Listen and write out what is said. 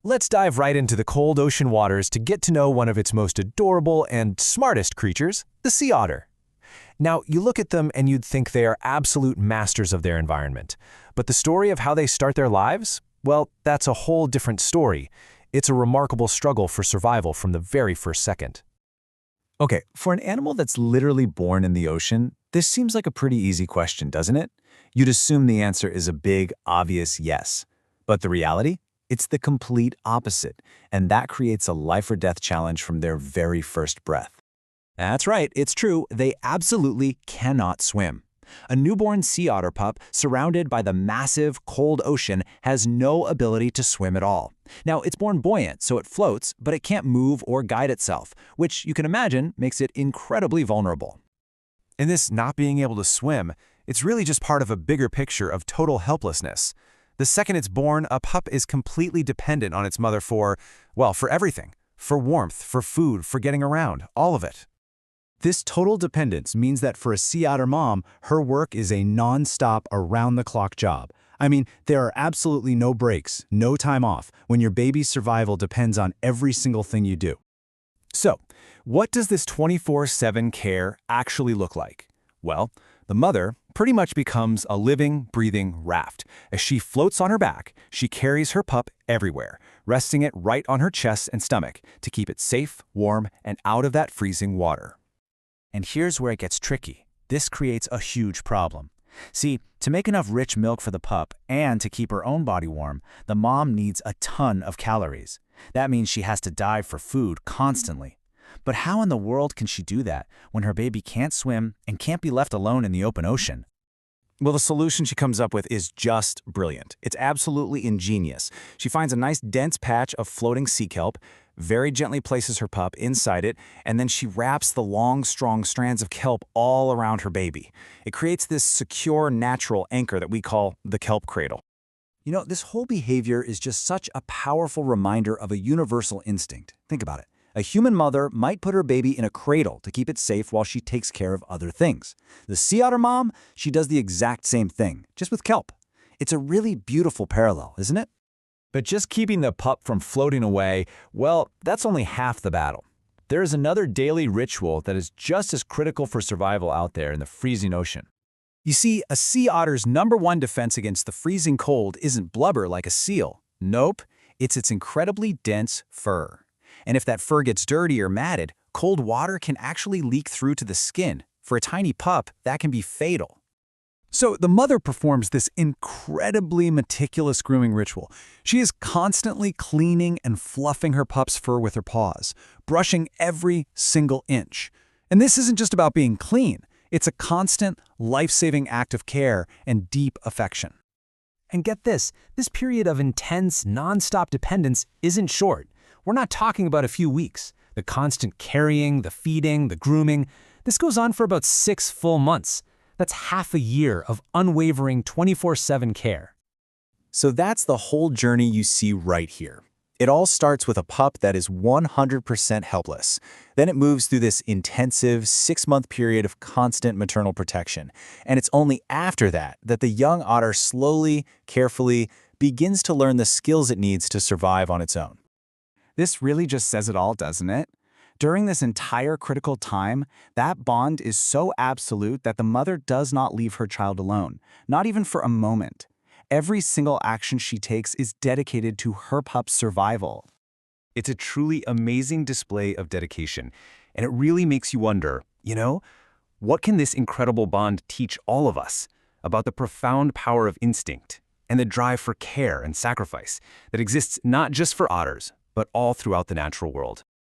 Let's dive right into the cold ocean waters to get to know one of its most adorable and smartest creatures, the sea otter. Now, you look at them and you'd think they are absolute masters of their environment. But the story of how they start their lives? Well, that's a whole different story. It's a remarkable struggle for survival from the very first second. Okay, for an animal that's literally born in the ocean, this seems like a pretty easy question, doesn't it? You'd assume the answer is a big, obvious yes. But the reality? It's the complete opposite, and that creates a life-or-death challenge from their very first breath. That's right, it's true, they absolutely cannot swim. A newborn sea otter pup surrounded by the massive, cold ocean has no ability to swim at all. Now, it's born buoyant, so it floats, but it can't move or guide itself, which you can imagine makes it incredibly vulnerable. And this not being able to swim, it's really just part of a bigger picture of total helplessness. The second it's born, a pup is completely dependent on its mother for everything. For warmth, for food, for getting around, all of it. This total dependence means that for a sea otter mom, her work is a non-stop, around-the-clock job. I mean, there are absolutely no breaks, no time off, when your baby's survival depends on every single thing you do. So, what does this 24/7 care actually look like? Well, the mother pretty much becomes a living, breathing raft. As she floats on her back, she carries her pup everywhere, resting it right on her chest and stomach to keep it safe, warm, and out of that freezing water. And here's where it gets tricky. This creates a huge problem. See, to make enough rich milk for the pup and to keep her own body warm, the mom needs a ton of calories. That means she has to dive for food constantly. But how in the world can she do that when her baby can't swim and can't be left alone in the open ocean? Well, the solution she comes up with is just brilliant. It's absolutely ingenious. She finds a nice dense patch of floating sea kelp, very gently places her pup inside it, and then she wraps the long, strong strands of kelp all around her baby. It creates this secure, natural anchor that we call the kelp cradle. You know, this whole behavior is just such a powerful reminder of a universal instinct. Think about it. A human mother might put her baby in a cradle to keep it safe while she takes care of other things. The sea otter mom, she does the exact same thing, just with kelp. It's a really beautiful parallel, isn't it? But just keeping the pup from floating away, well, that's only half the battle. There is another daily ritual that is just as critical for survival out there in the freezing ocean. You see, a sea otter's #1 defense against the freezing cold isn't blubber like a seal. Nope, it's its incredibly dense fur. And if that fur gets dirty or matted, cold water can actually leak through to the skin. For a tiny pup, that can be fatal. So the mother performs this incredibly meticulous grooming ritual. She is constantly cleaning and fluffing her pup's fur with her paws, brushing every single inch. And this isn't just about being clean. It's a constant, life-saving act of care and deep affection. And get this period of intense, non-stop dependence isn't short. We're not talking about a few weeks. The constant carrying, the feeding, the grooming, this goes on for about 6 full months. That's half a year of unwavering 24/7 care. So that's the whole journey you see right here. It all starts with a pup that is 100% helpless. Then it moves through this intensive 6-month period of constant maternal protection. And it's only after that that the young otter slowly, carefully begins to learn the skills it needs to survive on its own. This really just says it all, doesn't it? During this entire critical time, that bond is so absolute that the mother does not leave her child alone, not even for a moment. Every single action she takes is dedicated to her pup's survival. It's a truly amazing display of dedication, and it really makes you wonder, what can this incredible bond teach all of us about the profound power of instinct and the drive for care and sacrifice that exists not just for otters, but all throughout the natural world?